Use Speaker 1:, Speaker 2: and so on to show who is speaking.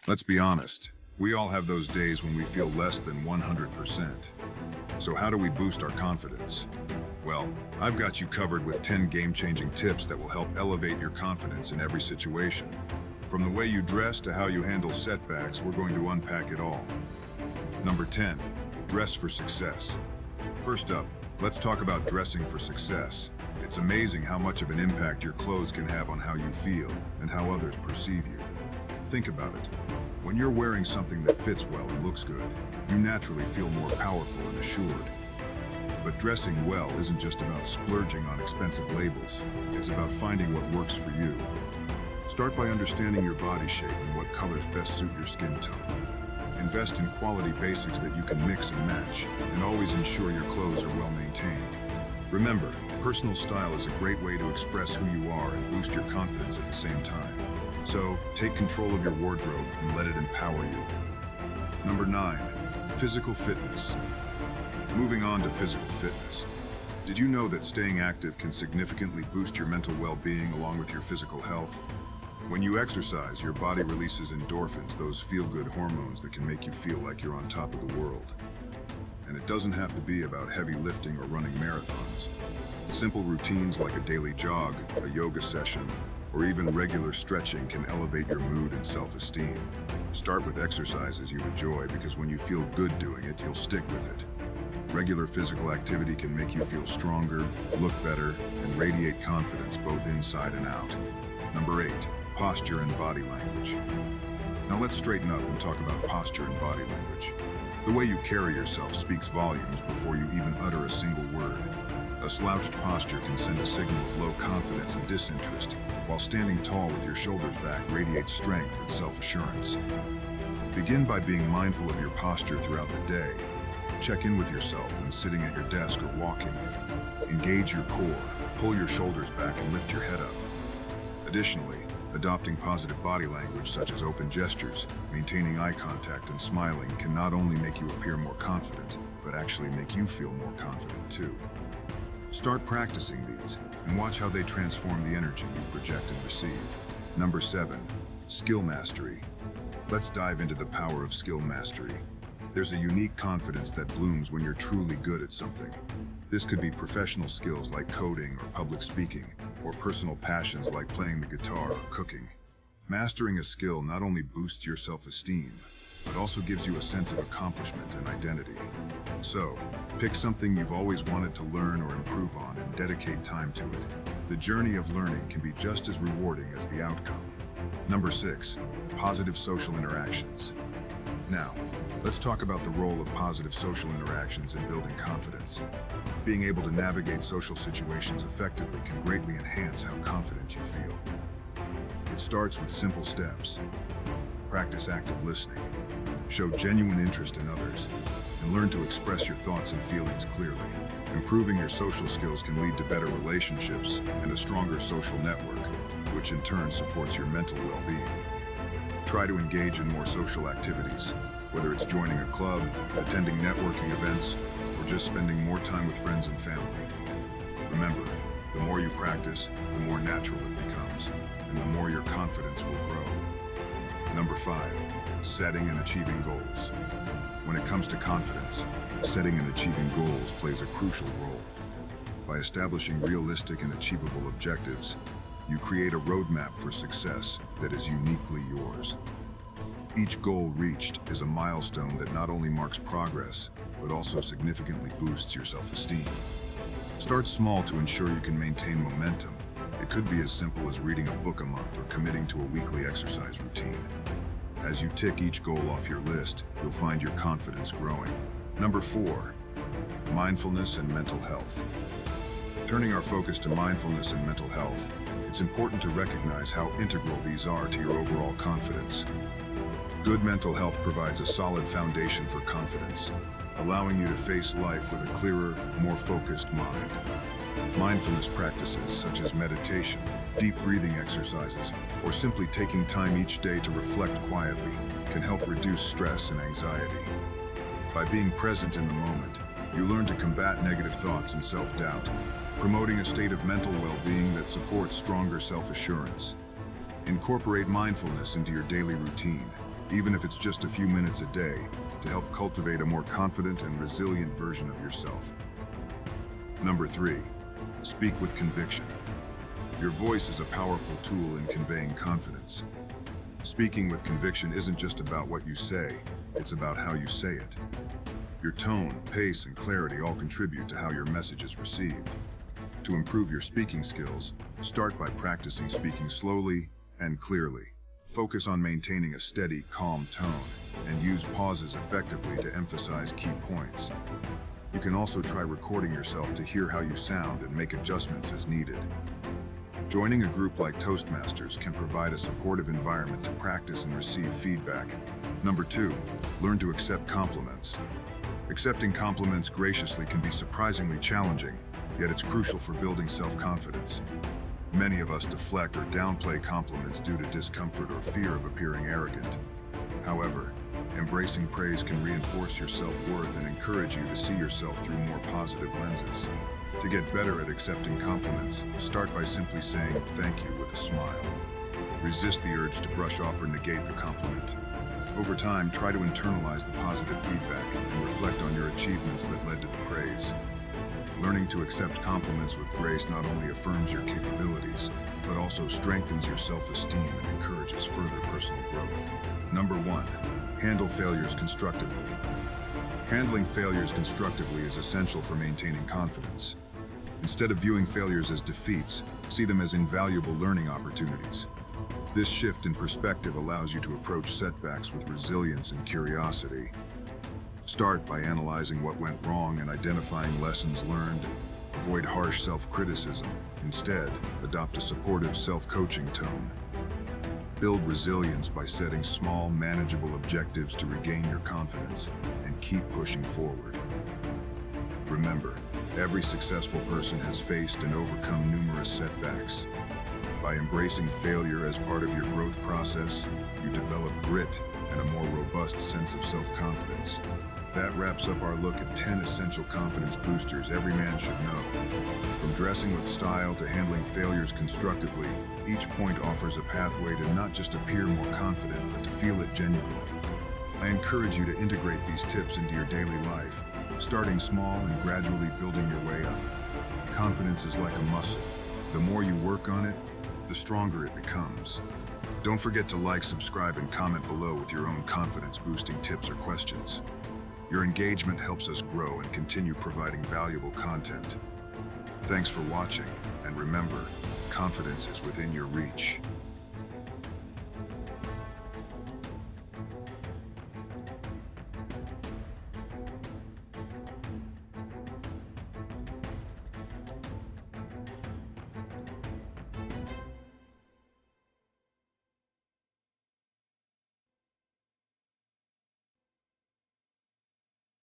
Speaker 1: Let's be honest, we all have those days when we feel less than 100%. So how do we boost our confidence? Well, I've got you covered with 10 game-changing tips that will help elevate your confidence in every situation. From the way you dress to how you handle setbacks, we're going to unpack it all. Number 10, dress for success. First up, let's talk about dressing for success. It's amazing how much of an impact your clothes can have on how you feel and how others perceive you. Think about it. When you're wearing something that fits well and looks good, you naturally feel more powerful and assured. But dressing well isn't just about splurging on expensive labels. It's about finding what works for you. Start by understanding your body shape and what colors best suit your skin tone. Invest in quality basics that you can mix and match, and always ensure your clothes are well maintained. Remember, personal style is a great way to express who you are and boost your confidence at the same time. So, take control of your wardrobe and let it empower you. Number 9, physical fitness. Moving on to physical fitness. Did you know that staying active can significantly boost your mental well-being along with your physical health? When you exercise, your body releases endorphins, those feel-good hormones that can make you feel like you're on top of the world. And it doesn't have to be about heavy lifting or running marathons. Simple routines like a daily jog, a yoga session, or even regular stretching can elevate your mood and self-esteem. Start with exercises you enjoy because when you feel good doing it, you'll stick with it. Regular physical activity can make you feel stronger, look better, and radiate confidence both inside and out. Number 8, posture and body language. Now let's straighten up and talk about posture and body language. The way you carry yourself speaks volumes before you even utter a single word. A slouched posture can send a signal of low confidence and disinterest, while standing tall with your shoulders back radiates strength and self-assurance. Begin by being mindful of your posture throughout the day. Check in with yourself when sitting at your desk or walking. Engage your core, pull your shoulders back and lift your head up. Additionally, adopting positive body language such as open gestures, maintaining eye contact and smiling can not only make you appear more confident, but actually make you feel more confident too. Start practicing these and watch how they transform the energy you project and receive. Number 7, skill mastery. Let's dive into the power of skill mastery. There's a unique confidence that blooms when you're truly good at something. This could be professional skills like coding or public speaking, or personal passions like playing the guitar or cooking. Mastering a skill not only boosts your self-esteem, but also gives you a sense of accomplishment and identity. So, pick something you've always wanted to learn or improve on and dedicate time to it. The journey of learning can be just as rewarding as the outcome. Number 6, positive social interactions. Now, let's talk about the role of positive social interactions in building confidence. Being able to navigate social situations effectively can greatly enhance how confident you feel. It starts with simple steps. Practice active listening. Show genuine interest in others, and learn to express your thoughts and feelings clearly. Improving your social skills can lead to better relationships and a stronger social network, which in turn supports your mental well-being. Try to engage in more social activities, whether it's joining a club, attending networking events, or just spending more time with friends and family. Remember, the more you practice, the more natural it becomes, and the more your confidence will grow. Number 5, setting and achieving goals. When it comes to confidence, setting and achieving goals plays a crucial role. By establishing realistic and achievable objectives, you create a roadmap for success that is uniquely yours. Each goal reached is a milestone that not only marks progress, but also significantly boosts your self-esteem. Start small to ensure you can maintain momentum. It could be as simple as reading a book a month or committing to a weekly exercise routine. As you tick each goal off your list, you'll find your confidence growing. Number 4, mindfulness and mental health. Turning our focus to mindfulness and mental health, it's important to recognize how integral these are to your overall confidence. Good mental health provides a solid foundation for confidence, allowing you to face life with a clearer, more focused mind. Mindfulness practices such as meditation, deep breathing exercises, or simply taking time each day to reflect quietly can help reduce stress and anxiety. By being present in the moment, you learn to combat negative thoughts and self-doubt, promoting a state of mental well-being that supports stronger self-assurance. Incorporate mindfulness into your daily routine, even if it's just a few minutes a day, to help cultivate a more confident and resilient version of yourself. Number 3, speak with conviction. Your voice is a powerful tool in conveying confidence. Speaking with conviction isn't just about what you say, it's about how you say it. Your tone, pace, and clarity all contribute to how your message is received. To improve your speaking skills, start by practicing speaking slowly and clearly. Focus on maintaining a steady, calm tone, and use pauses effectively to emphasize key points. You can also try recording yourself to hear how you sound and make adjustments as needed. Joining a group like Toastmasters can provide a supportive environment to practice and receive feedback. Number 2, learn to accept compliments. Accepting compliments graciously can be surprisingly challenging, yet it's crucial for building self-confidence. Many of us deflect or downplay compliments due to discomfort or fear of appearing arrogant. However, embracing praise can reinforce your self-worth and encourage you to see yourself through more positive lenses. To get better at accepting compliments, start by simply saying thank you with a smile. Resist the urge to brush off or negate the compliment. Over time, try to internalize the positive feedback and reflect on your achievements that led to the praise. Learning to accept compliments with grace not only affirms your capabilities, but also strengthens your self-esteem and encourages further personal growth. Number 1, handle failures constructively. Handling failures constructively is essential for maintaining confidence. Instead of viewing failures as defeats, see them as invaluable learning opportunities. This shift in perspective allows you to approach setbacks with resilience and curiosity. Start by analyzing what went wrong and identifying lessons learned. Avoid harsh self-criticism. Instead, adopt a supportive self-coaching tone. Build resilience by setting small, manageable objectives to regain your confidence and keep pushing forward. Remember, every successful person has faced and overcome numerous setbacks. By embracing failure as part of your growth process, you develop grit and a more robust sense of self-confidence. That wraps up our look at 10 essential confidence boosters every man should know. From dressing with style to handling failures constructively, each point offers a pathway to not just appear more confident, but to feel it genuinely. I encourage you to integrate these tips into your daily life, starting small and gradually building your way up. Confidence is like a muscle. The more you work on it, the stronger it becomes. Don't forget to like, subscribe, and comment below with your own confidence-boosting tips or questions. Your engagement helps us grow and continue providing valuable content. Thanks for watching, and remember, confidence is within your reach.